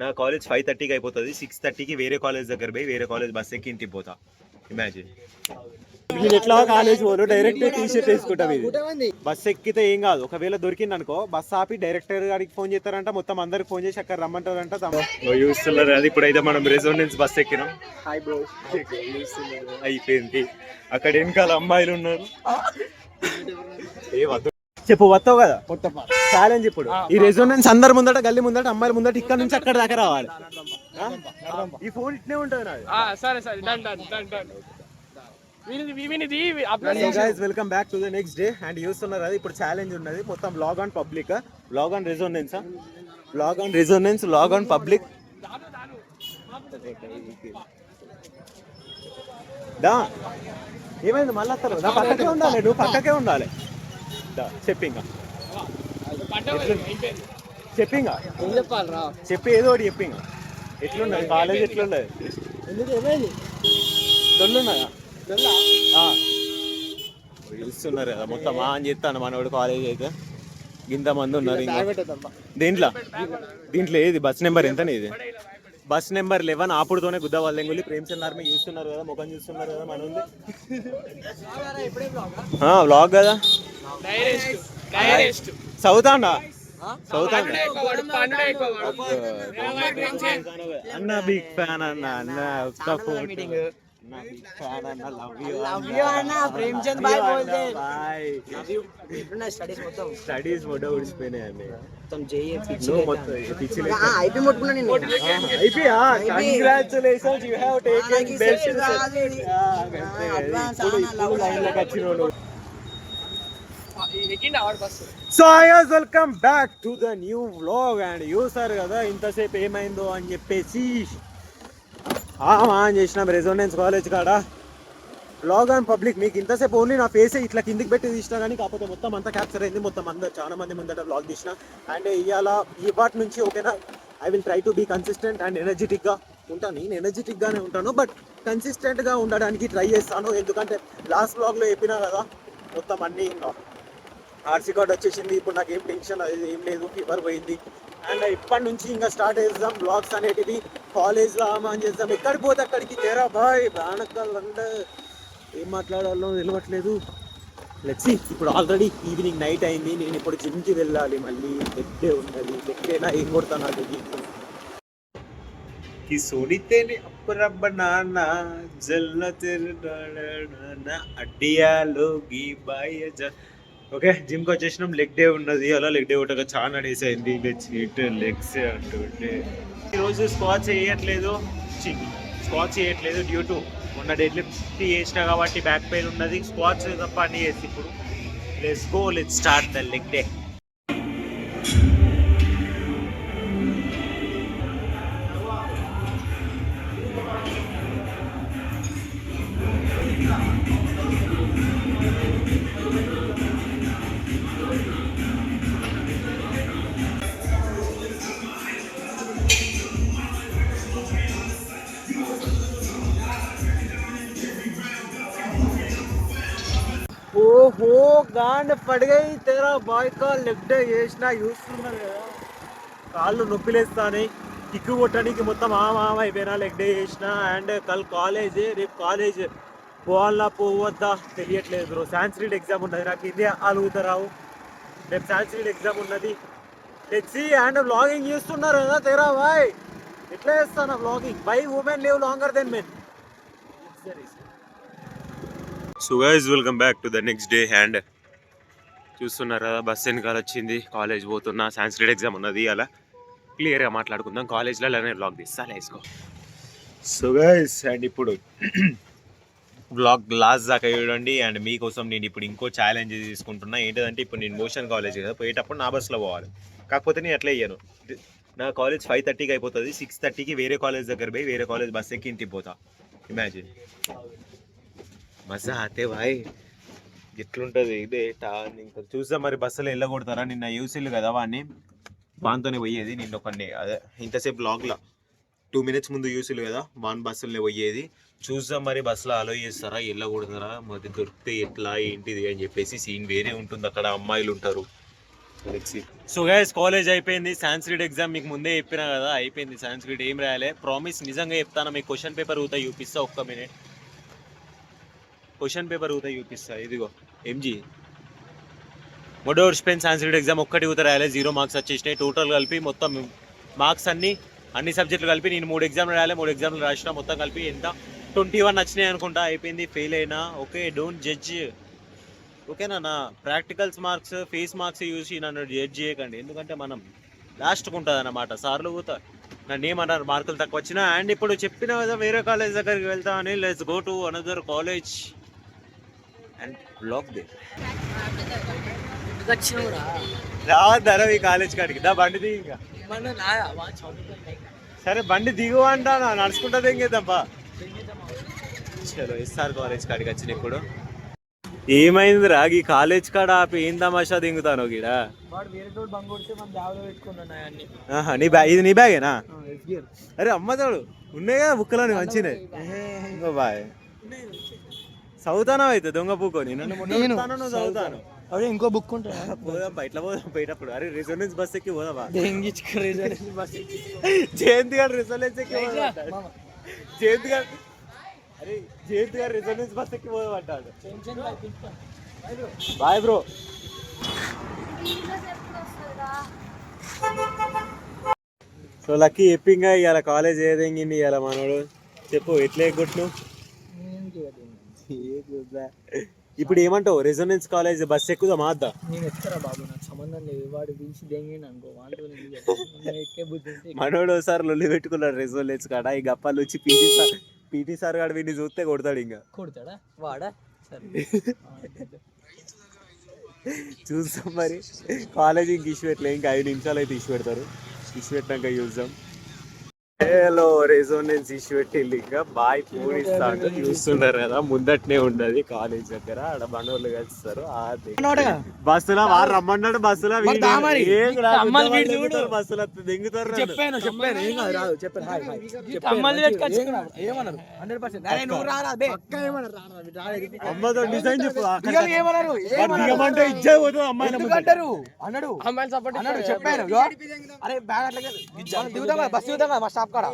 నా కాలేజ్ 5:30కి అయిపోతుంది. 6:30కి వేరే కాలేజ్ దగ్గర పోయి వేరే కాలేజ్ బస్ ఎక్కి ఇంటికి పోతా. ఇమాజిన్ నేను ఎట్లా కాలేజ్ పోను, డైరెక్ట్ టీ-షర్ట్ వేసుకుంటాం. ఇది బస్ ఎక్కితే ఏం కాదు, ఒకవేళ దొరికింది అనుకో బస్ ఆపి డైరెక్టర్ గారికి ఫోన్ చేస్తారంట, మొత్తం అందరికి ఫోన్ చేసి అక్కడ రమ్మంటారంట. చూస్తున్నారు అది. ఇప్పుడైతే మనం రెసోనెన్స్ బస్ ఎక్కినాం. అయిపోయింది. అక్కడ వెనకాల అమ్మాయిలు ఉన్నారు. ఏ వద్దు చెప్పు, వస్తావు కదా ఛాలెంజ్. ఇప్పుడు ఈ రెసోనెన్స్ అందరి ముందట, గల్లీ ముందట, అమ్మాయిల ముందట, ఇక్కడ నుంచి అక్కడ దాకా రావాలి. ఈ ఫోన్ ఇట్నే ఉంటుంది నాది. Welcome back to the next day. And చూస్తున్నారు అది ఇప్పుడు ఛాలెంజ్ ఉన్నది. మొత్తం vlog on public, vlog on Resonance, vlog on Resonance, vlog on public. దా ఏమైంది మళ్ళీ వస్తారు? నా పక్కకే ఉండాలి, నువ్వు పక్కకే ఉండాలి. చెప్పింగా చెప్పింగా చెప్పి ఏదో ఒకటి చెప్పింగా. ఎట్లున్నది కాలేజ్? ఎట్లున్నది? దొల్లున్నదా? చూస్తున్నారు కదా మొత్తం అని చెప్తాను మనోడు. కాలేజ్ అయితే ఇంతమంది ఉన్నారు. దీంట్లో దీంట్లో ఏది బస్ నెంబర్ ఎంత? ఇది బస్ నెంబర్ 11. ఆపుడుతోనే గుద్ద వాళ్ళెంగులి. ప్రేమ్చంద్ ఆర్మీ చూస్తున్నారు కదా, ముఖం చూస్తున్నారు కదా మన ఉంది. వ్లాగ్ కదా. చదువుతాండా అన్న బిగ్ ఫ్యాన్ అన్న. అన్న స్టడీస్ మొట్ట ఊడిసిపోయినాయి. Congratulations, you have taken best. So welcome back to the new vlog. And చూసారు కదా ఇంతసేపు ఏమైందో అని చెప్పేసి ఆన్ చేసినాం రెసోనెన్స్ కాలేజ్ కాడ వ్లాగ్ ఆన్ పబ్లిక్. మీకు ఇంతసేపు ఓన్లీ నా ఫేసే ఇట్లా కిందికి పెట్టి తీసినా కానీ, కాకపోతే మొత్తం అంతా క్యాప్చర్ అయింది. మొత్తం అందరు చాలా మంది ముందట వ్లాగ్ తీసిన. అండ్ ఇవాటి నుంచి ఓకేనా, I will try to be consistent and ఎనర్జెటిక్గా ఉంటాను. నేను ఎనర్జెటిక్గానే ఉంటాను, బట్ కన్సిస్టెంట్గా ఉండడానికి ట్రై చేస్తాను. ఎందుకంటే లాస్ట్ వ్లాగ్లో చెప్పినా కదా, మొత్తం అన్నీ ఆర్సీ కార్డ్ వచ్చేసింది. ఇప్పుడు నాకు ఏం టెన్షన్ అది ఏం లేదు, ఫీవర్ పోయింది. అండ్ ఇప్పటి నుంచి ఇంకా స్టార్ట్ చేద్దాం బ్లాగ్స్ అనేటివి. కాలేజ్లో ఆమాన్ చేద్దాం, ఎక్కడికి పోతే అక్కడికి. తెరా బాయ్ బాణకాలు అంటే ఏం మాట్లాడాలో తెలియట్లేదు. లెట్స్ ఇప్పుడు ఆల్రెడీ ఈవినింగ్ నైట్ అయింది. నేను ఇప్పుడు జిమ్కి వెళ్ళాలి. మళ్ళీ లెగ్డే ఉన్నది. లెగ్డేనా ఏం కొడతాను నాకు कि सोनीते ने अपरब नाना जलना तेरे नाना अड्डिया लोगी बाय जा. ఓకే జిమ్కి వచ్చేసినాం. లెగ్ డే ఉన్నది. అలా లెగ్ డే ఒకటి చాలా డేస్ అయింది. బెడ్ లెగ్స్ అంటుంటే ఈరోజు స్క్వాట్స్ చేయట్లేదు డ్యూ టు మొన్న డెడ్ లిఫ్ట్ చేసినా కాబట్టి బ్యాక్ పెయిన్ ఉన్నది. స్క్వాట్స్ తప్ప అన్నీ చేసి ఇప్పుడు let's start the leg day. ఓహో గాండ్ పడి గయి తెరా బాయ్ కా లెగ్ డే చేసిన. చూస్తున్నారు కదా కాళ్ళు నొప్పిలేస్తాయి. కిక్కు కొట్టడానికి మొత్తం అయిపోయినా లెగ్ డే చేసిన. అండ్ రేపు కాలేజ్ పోవాలా పోవద్దా తెలియట్లేదు బ్రో. సాంస్క్రిట్ ఎగ్జామ్ ఉన్నది నాకు. ఇది అలుగుతారావు. రేపు సాంస్క్రిట్ ఎగ్జామ్ ఉన్నది. లెట్స్ అండ్ వ్లాగింగ్ చేస్తున్నారు కదా తెరా బాయ్. ఎట్లా చేస్తాను vlogging? By women live longer than men. So guys welcome back to the next day. And చూస్తున్నారు కదా బస్ వెనకాల వచ్చింది. కాలేజ్ పోతున్నా. సాంస్క్రిట్ ఎగ్జామ్ ఉన్నది. అలా క్లియర్గా మాట్లాడుకుందాం. కాలేజ్లో అలానే వ్లాగ్ తీస్తా వేసుకో. సో గైస్ అండ్ ఇప్పుడు వ్లాగ్ లాస్ట్ దాకా చూడండి. అండ్ మీకోసం నేను ఇప్పుడు ఇంకో ఛాలెంజ్ తీసుకుంటున్నా. ఏంటంటే ఇప్పుడు నేను మోషన్ కాలేజ్ కదా, పోయేటప్పుడు నా బస్సులో పోవాలి. కాకపోతే నేను ఎట్లా అయ్యాను, నా కాలేజ్ 5:30కి అయిపోతుంది. 6:30కి వేరే కాలేజ్ దగ్గర పోయి వేరే కాలేజ్ బస్ ఎక్కి ఇంటికి పోతా. ఇమాజిన్ మజా ఆతే భాయ్. ఎట్లుంటుంది ఇదే ఇంకా చూద్దాం. మరి బస్సులో వెళ్ళగొడతారా? నిన్న యూసిల్ కదా వాన్తోనే పోయేది. నిన్న కొన్ని అదే ఇంతసేపు బ్లాగ్లో 2 minutes ముందు యూసిల్ కదా, వాన్ బస్సులనే పోయేది. చూద్దాం మరి బస్సులో అలో చేస్తారా, వెళ్ళకూడతారా, మరి దొరికితే ఎట్లా ఏంటిది అని చెప్పేసి. సీన్ వేరే ఉంటుంది. అక్కడ అమ్మాయిలు ఉంటారు. సో గైస్ కాలేజ్ అయిపోయింది. సాంస్క్రిట్ ఎగ్జామ్ మీకు ముందే చెప్పినా కదా, అయిపోయింది. సాంస్క్రిట్ ఏం రాయాలి ప్రామిస్ నిజంగా చెప్తాను. మీకు క్వశ్చన్ పేపర్ ఊతా చూపిస్తా, ఒక్క మినిట్. క్వశ్చన్ పేపర్ ఊతా చూపిస్తా, ఇదిగో ఎంజీ మొడోర్ స్పెన్ సాంస్క్రిట్ ఎగ్జామ్ ఒక్కటి ఊత రాయాలి. 0 మార్క్స్ వచ్చేసినాయి టోటల్ కలిపి. మొత్తం మార్క్స్ అన్ని సబ్జెక్టులు కలిపి నేను 3 ఎగ్జామ్లు రాయాలి. 3 ఎగ్జామ్లు రాసిన మొత్తం కలిపి ఎంత 21 వచ్చినాయి అనుకుంటా. అయిపోయింది, ఫెయిల్ అయినా. Okay, don't judge. ఓకేనా? నా ప్రాక్టికల్స్ మార్క్స్ ఫేస్ మార్క్స్ చూసి నన్ను జడ్జ్ చేయకండి, ఎందుకంటే మనం లాస్ట్కి ఉంటుంది అన్నమాట. సార్లు కూతా నన్ను ఏమన్నారు మార్కులు తక్కువ వచ్చినా. అండ్ ఇప్పుడు చెప్పిన కదా వేరే కాలేజ్ దగ్గరికి వెళ్తా అని. Let's go to another college and vlog there. రావద్దరా ఈ కాలేజ్ కాడికి. దా బండి దిగి. ఇంకా సరే బండి దిగు అంటా, నడుచుకుంటా దిగేద్దాంపా. చలో ఎస్ఆర్ కాలేజ్ కాడికి వచ్చిన. ఇప్పుడు ఏమైంది రా ఈ కాలేజ్ కాడ ఆపి ఏం తమాషా దింగుతాను గీడ? ఇది నీ బ్యాగేనా? అరే అమ్మతాడు ఉన్నాయి కదా బుక్కలని మంచినే. ఇంకో బాయ్ చదువుతానా అయితే దొంగ పూకొని నన్ను చదువుతాను. అదే ఇంకో బుక్ ఉంటా. పోదాం ఇట్లా పోదాం పోయేటప్పుడు. అరే రెసోనెన్స్ బస్ ఎక్కి పోదామా? జయంత్ గారు రెసోనెన్స్ ఎక్కి జయంత్ గారు అరే జయంత్ గారు రెసోనెన్స్ బస్ ఎక్కి పోదాం అంటాడు. Boy bro. సో లక్కీ చెప్పింగా ఇవాళ కాలేజ్ ఏదెంగింది ఇవాళ మనోడు. చెప్పు ఎట్లా ఎగ్గొట్టు. ఇప్పుడు ఏమంటావు? రెజొనెన్స్ కాలేజ్ బస్ ఎక్కుదా మాద్దా? నేను ఎక్కరా బాబు, నాకు సంబంధం లేదు. వాడు పిలిచి దెంగిన అనుకో వాంటో ఎక్కే బుద్ధి. మనోడు ఒకసారి లొల్లి పెట్టుకున్నాడు రెజొనెన్స్ కాడ. ఈ గప్పాలు వచ్చి పీటీ సార్ గాడు వీడిని చూస్తే కొడతాడు. ఇంకా కొడతాడా వాడా? చూస్తాం మరి. కాలేజ్ ఇంక ఇష్యూ పెట్టలే, ఇంకా 5 నిమిషాలు అయితే ఇష్యూ పెడతారు. ఇష్యూ పెట్టినాక చూద్దాం. హలో రెజోనెన్స్ ఇష్యూ పెట్టి ఇంకా బాయ్ పూడిస్తాను. చూస్తున్నారు కదా ముందట్నే ఉండదు కాలేజ్ దగ్గర. ఆడ బండోళ్ళు కలిస్తారు. బస్సులో వారు రమ్మన్నాడు. బస్సులో బస్సులో దింగుతారు. అమ్మతో డిజైన్ చెప్పు. దిగమంటే ఇచ్చే పోతుంది అమ్మాయి అన్నాడు. అమ్మాయిని సపోర్ట్ చెప్పాను. అరే బ్యాగ్ అట్లా దిగుతాం బస్ దిగుతాం మా స్టాప్ కాడ.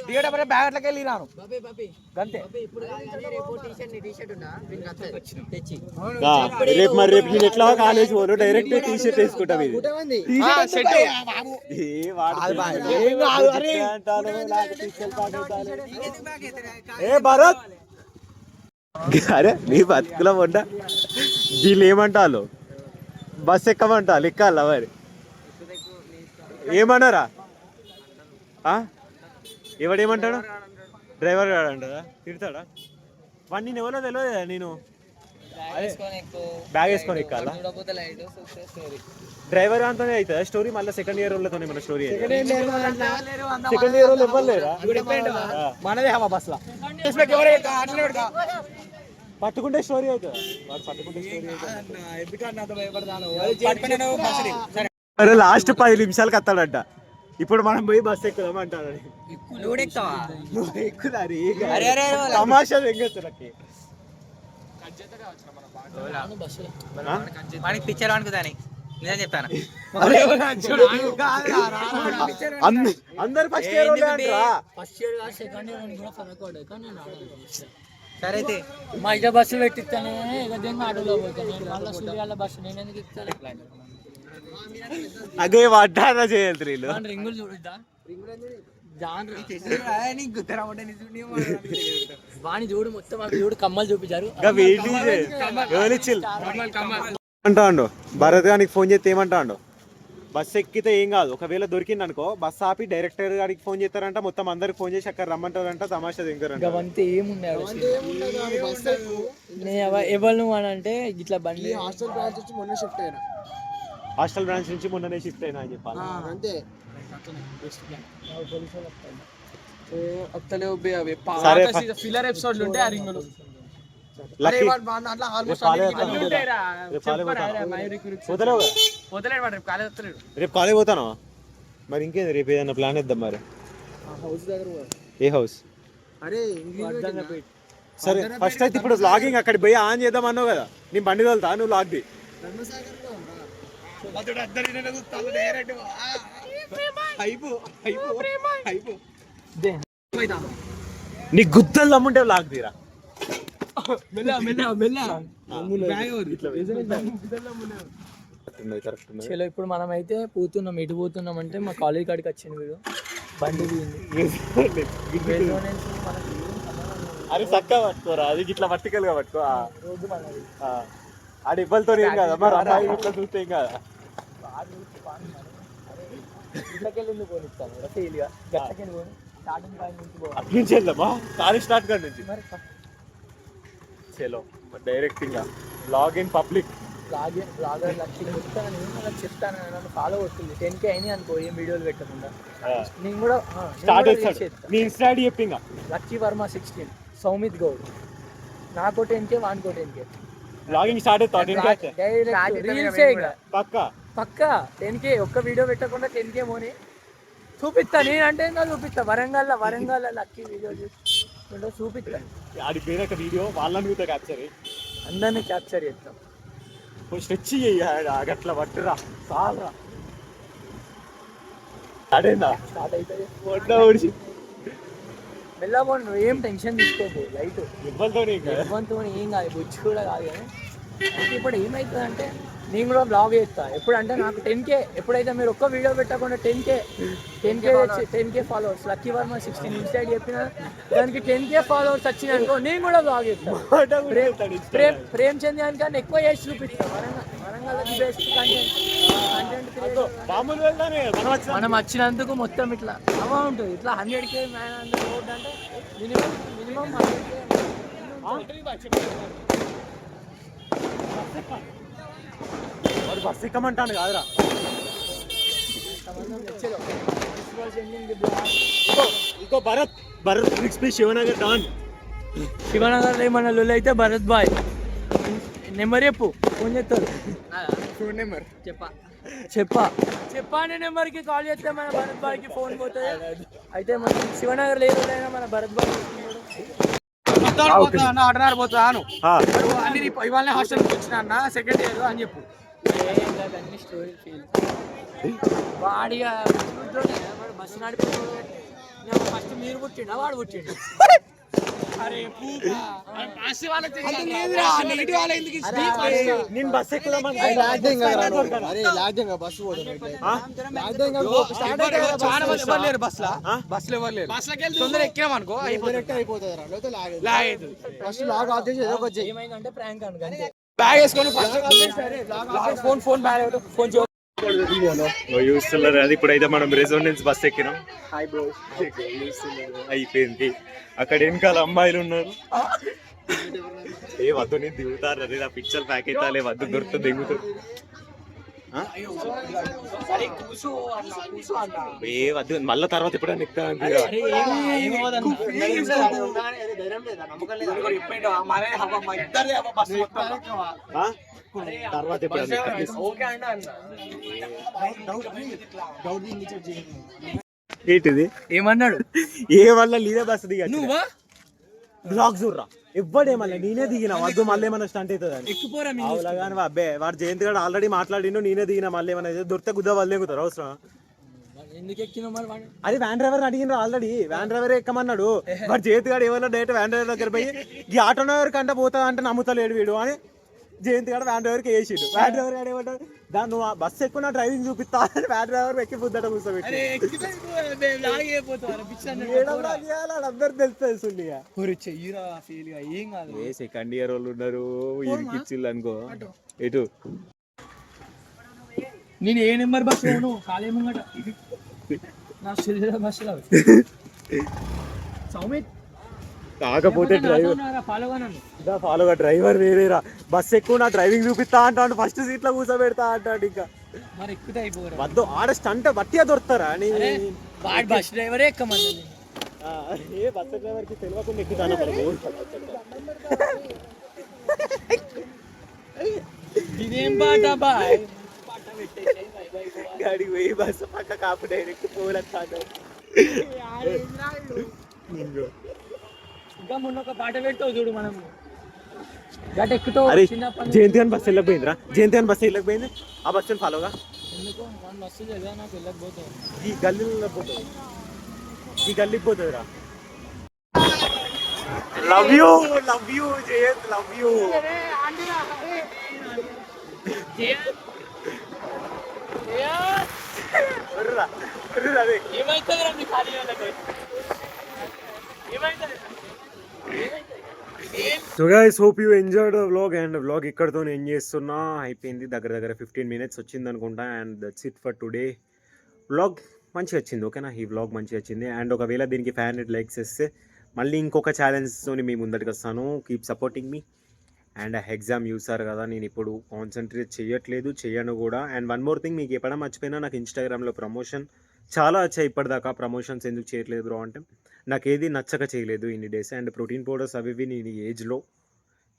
దిగేటప్పుడు బ్యాగ్ అట్లకి వెళ్ళి రాను అంతే. రేపు మరి రేపు నేను ఎట్లా కాలేజ్ పోను డైరెక్ట్ టీ షర్ట్ వేసుకుంటా. ఏ భరత్ అరే నీ బతుకులో ఉండ వీళ్ళు ఏమంటారు? బస్ ఎక్కమంటారు ఎక్కాలా మరి? ఏమన్నారా? ఎవడేమంటాడు? డ్రైవర్ గాడు అంటారా? తిడతాడా? వాడు నేను ఎవరో తెలియదు. నేను బ్యాగ్ వేసుకొని ఎక్కాలా? డ్రైవర్ అంతనే అవుతుందా స్టోరీ? మళ్ళీ సెకండ్ ఇయర్ వాళ్ళతో మన స్టోరీ. సెకండ్ ఇయర్ వాళ్ళు ఇవ్వలేరా? మనదే హవా బస్ పట్టుకుంటే స్టోరీ అవుతుంది. వాడు పట్టుకుంటే స్టోరీ. అరే లాస్ట్ 10 నిమిషాలకి వస్తాడంట. ఇప్పుడు మనం పోయి బస్ ఎక్కుదాం అంటారు. తమాషా తెగొచ్చు. పిక్చర్ అనుకుదాని నిజం చెప్తాను. అందరు ఫస్ట్ ఇయర్ సరే అయితే మా ఇదే బస్సు పెట్టిస్తానే ఆటోలో పోతాను. బస్సు నేను ఎందుకు ఇస్తాను? అదే వడ్డారా చేయాలి వీళ్ళు. రింగులు చూడుద్దా? వాణి చూడు మొత్తం చూడు కమ్మలు చూపించారు. అంటాడు భరత్ గారికి ఫోన్ చేస్తే ఏమంటాడు? బస్ ఎక్కితే ఏం కాదు, ఒకవేళ దొరికింది అనుకో బస్ ఆపి డైరెక్టర్ గారికి ఫోన్ చేస్తారంట. మొత్తం అందరికి ఫోన్ చేసి అక్కడ రమ్మంటారంట. తమాషా దిగుతారంట. ఏమున్నాడు ఎవరు నువ్వు అని అంటే ఇట్లా బండి హాస్టల్ బ్రాంచ్ నుంచి మొన్న షిఫ్ట్ అయినా. హాస్టల్ బ్రాంచ్ నుంచి మొన్ననే షిఫ్ట్ అయినా అని చెప్పాలి అంతే. ఫిల్లర్ ఎపిసోడ్లు ఉంటాయి ఆ రింగులు. రేపు కాలేజ్ పోతానా? మరి ఇంకేంది రేపు ఏదైనా ప్లాన్ ఇద్దాం మరి. ఏ హౌస్? సరే ఫస్ట్ అయితే ఇప్పుడు వ్లాగింగ్ అక్కడ పోయి ఆన్ చేద్దాం అన్నావు కదా. నేను బండి తోలుతా, నువ్వు వ్లాగ్ ది. నీ గుద్దలు నమ్ముంటే లాగ్ తీరా. చలో ఇప్పుడు మనం అయితే పోతున్నాం. ఎటు పోతున్నాం అంటే మా కాలేజ్ కాడికి వచ్చింది వీడు, బండి అది చక్కగా పట్టుకోరా, అది ఇట్లా వర్టికల్ గా పట్టుకో. రోడ్డు మనది. ఆడ ఇబ్బందితో ఏం కదా మరి, అమ్మాయి ఇట్లా చూస్తే ఏం కదా. ఇట్లకెళ్ళి పోనిస్తాను ఫెయిల్గా గట్లకెళ్ళి పోని స్టార్టింగ్ పాయింట్ నుంచి పోవాలి. అటు నుంచి వెళ్దామా, కాలేజ్ స్టార్ట్ కాడ నుంచి. మరి చలో డైరెక్ట్ ఇంకా బ్లాగ్ ఇన్ పబ్లిక్. బ్లాగర్ లక్షలు చెప్తాను, అలా చెప్తాను. నన్ను ఫాలో కొట్టింది 10K అయినాయి అనుకో, ఏం వీడియోలు పెట్టకుండా. నేను కూడా స్టార్ట్ చేస్తాను. నీ ఇన్స్టా ఐడి చెప్పి ఇంకా లక్కీ వర్మ 16, సౌమిత్ గౌడ్. నాకు 10K, వానికో 10K. బ్లాగింగ్ స్టార్ట్ పక్కా 10K. ఒక్క వీడియో పెట్టకుండా 10K మోని చూపిస్తా. నేనంటే ఇంకా చూపిస్తా. వరంగల్ లక్కీ వీడియో చూపిస్తా. అది పేరొక వీడియో వాళ్ళని కూడా క్యాప్చర్, అందరినీ క్యాప్చర్ చేస్తాం. స్ట్రెచ్ అట్లా పట్టురా చాలరా. అడేనా స్టార్ట్ అవుతుంది. ఒడిచి వెళ్ళబోండి, నువ్వు ఏం టెన్షన్ తీసుకోకు. లైట్ ఇవ్వతో ఏం కాదు, బుచ్చి కూడా కాదు. కానీ అంటే ఇప్పుడు ఏమవుతుంది అంటే నేను కూడా బ్లాగ్ చేస్తా. ఎప్పుడంటే నాకు 10K, ఎప్పుడైతే మీరు ఒక్క వీడియో పెట్టకుండా 10K followers, lucky Varma 16 Insta చెప్పిన దానికి 10K ఫాలోవర్స్ వచ్చినాయి అనుకో, నేను కూడా బ్లాగ్ చేస్తాను. ప్రేమ్ చంద్ అని కానీ ఎక్కువ చేసి చూపిస్తాను. వరంగల్ బెస్ట్ కంటెంట్ మనం వచ్చినందుకు మొత్తం ఇట్లా అమౌంట్ ఇట్లా 100K మ్యాన్ రోడ్ అంటే మినిమం 100K. బస్ ఎక్కమంటాను కాదురా. ఇంకో భరత్ శివనగర్ డాన్. శివనగర్ ఏమన్నా లొల్లి అయితే భరత్ బాయ్ నెంబర్ చెప్పు, ఫోన్ చేస్తారు. ఫోన్ నెంబర్ చెప్పా అనే నెంబర్కి కాల్ చేస్తే మన భరత్ బాయ్కి ఫోన్ పోతుంది. అయితే మన శివనగర్ లేదు మన భరత్ బాయ్ ఆటనాడు పోతాను. ఇవాళ హాస్టల్కి వచ్చిన అన్న సెకండ్ ఇయర్ అని చెప్పు. అన్ని స్టోరీ ఫీల్ వాడిగా బస్సు నడిపిపోయాడు. ఫస్ట్ మీరు పుట్టిండా వాడు పుట్టిండు? నేను బస్ ఎక్కుదామని బస్సులు ఎవరు లేరు. తొందర ఎక్కినాం అనుకో ఏమైందంటే ప్రాంక్ అనుకో అంతే. బ్యాగ్ వేసుకొని ఫోన్ చూస్తున్నారు అది. ఇప్పుడైతే మనం రెసిడెన్స్ బస్ ఎక్కినాం. అయిపోయింది. అక్కడ వెనకాల అమ్మాయిలు ఉన్నారు. ఏ వద్దు నేను దిగుతారు అదే నా పిక్చర్ ప్యాక్ అవుతాలే, వద్దు దొరుకుతుంది దిగుతారు. ఏ వద్దు మళ్ళీ తర్వాత ఎప్పుడైనా ఎక్కుతా తర్వాత ఏంటిది ఏమన్నాడు? ఏ వల్ల లీదే బస్ దిగా నువ్వా బ్లాగ్ చూడరా ఎవ్వడేమన్నా నేనే దిగినా వద్దు మళ్ళీ ఏమన్నా స్టంట్ అవుతుంది అని కానీ అబ్బే వాడు జయంత్ గారు ఆల్రెడీ మాట్లాడిండు, నేనే దిగినా మళ్ళీ ఏమన్నా దొరికితే గుద్ద వాళ్ళు ఎక్కుతారు అవసరం. అది వ్యాన్ డ్రైవర్ అడిగిన ఆల్రెడీ, వ్యాన్ డ్రైవర్ ఎక్కమన్నాడు. వాడు జయంత్ గారు ఏమన్నా డైరెక్ట్ వ్యాన్ డ్రైవర్ దగ్గర పోయి ఈ ఆటో డ్రైవర్ కంటే పోతా అంటే నమ్ముతలేడు వీడు అని జయంత్ గారు వ్యాన్ డ్రైవర్కి వేసిండు. వ్యాన్ డ్రైవర్ గారు ఏమంటారు, దాన్ని నువ్వు బస్సు ఎక్కువ డ్రైవింగ్ చూపిస్తా అని వ్యాన్ డ్రైవర్ ఎక్కి బుద్దట కూర్చోబెట్టి అందరు తెలుస్తుంది. సెకండ్ ఇయర్ వాళ్ళు ఉన్నారు ఇరికిచ్చిళ్ళు అనుకో. ఎటు నేను ఏ నెంబర్ బస్ కాలే ముంగట బస్సులో సౌమిత్ కాకపోతే డ్రైవర్ ఫాలోగా డ్రైవర్ వేరేరా. బస్ ఎక్కువ నా డ్రైవింగ్ చూపిస్తా అంటాడు, ఫస్ట్ సీట్ లో కూర్చోబెడతా అంటాడు. ఇంకా వద్దు ఆడ స్టంట్ బట్టిగా దొరుకుతారా అని బస్ డ్రైవరే ఎక్కమన్నా. ఏ బస్ డ్రైవర్ కి తెలియకుండా ఎక్కుతాను. ఇదేం పాట బాయ్ గాడికి పోయి బస్సు పక్క కాపు డైరెక్ట్ పోలేస్తాను. ఇంకా మొన్న ఒక పాట పెడతావు చూడు, మనం గట్ ఎక్కుతో అరే చిన్నప్పటి నుంచి జయంతి అని బస్సు వెళ్ళకపోయిందిరా, జయంతి అని బస్సు వెళ్ళకపోయింది, ఆ బస్సుని ఫాలోగా ఎందుకో మన బస్సు చదివా నాకు వెళ్ళకపోతుంది. ఈ గల్లీలో పోతుంది, ఈ గల్లీకి పోతుందిరా. Love you Jayant, love you. ఏమైతుంది రండి ఖాళీ వాళ్ళకి ఏమైతుంది so guys hope you enjoyed the vlog, and vlog ఇక్కడతో నేను చేస్తున్నా అయిపోయింది, దగ్గర దగ్గర 15 minutes వచ్చింది అనుకుంటా. And that's it for today. Vlog మంచిగా వచ్చింది, ఓకేనా? ఈ వ్లాగ్ మంచిగా వచ్చింది. అండ్ ఒకవేళ దీనికి 500 likes ఇస్తే మళ్ళీ ఇంకొక ఛాలెంజ్తో మీ ముందరికి వస్తాను. Keep supporting me. And exam చూసారు కదా, నేను ఇప్పుడు కాన్సన్ట్రేట్ చేయట్లేదు, చేయను కూడా. అండ్ వన్ మోర్ థింగ్, మీకు ఎప్పుడైనా మర్చిపోయినా, నాకు ఇన్స్టాగ్రామ్లో ప్రమోషన్ చాలా వచ్చాయి ఇప్పటిదాకా. ప్రమోషన్స్ ఎందుకు చేయట్లేదు బ్రో అంటే, నాకు ఏది నచ్చక చేయలేదు ఇన్ని డేస్. అండ్ ప్రోటీన్ పౌడర్స్ అవి ఇవి నేను ఈ ఏజ్లో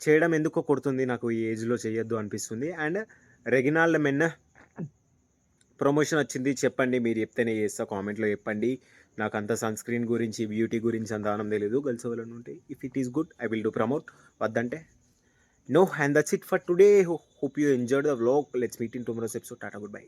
చేయడం ఎందుకో కొడుతుంది, నాకు ఈ ఏజ్లో చేయొద్దు అనిపిస్తుంది. అండ్ రెగినాల్డ్ మెన్ ప్రమోషన్ వచ్చింది, చెప్పండి, మీరు చెప్తేనే చేస్తా, కామెంట్లో చెప్పండి. నాకు అంత సన్ స్క్రీన్ గురించి, బ్యూటీ గురించి అంత ఆనం తెలియదు. గర్ల్స్ ఎవరైనా ఉంటే if it is good I will do promote, వద్దంటే no. And that's it for today. Hope you enjoyed the vlog. Let's meet in tomorrow's episode. Tata, goodbye.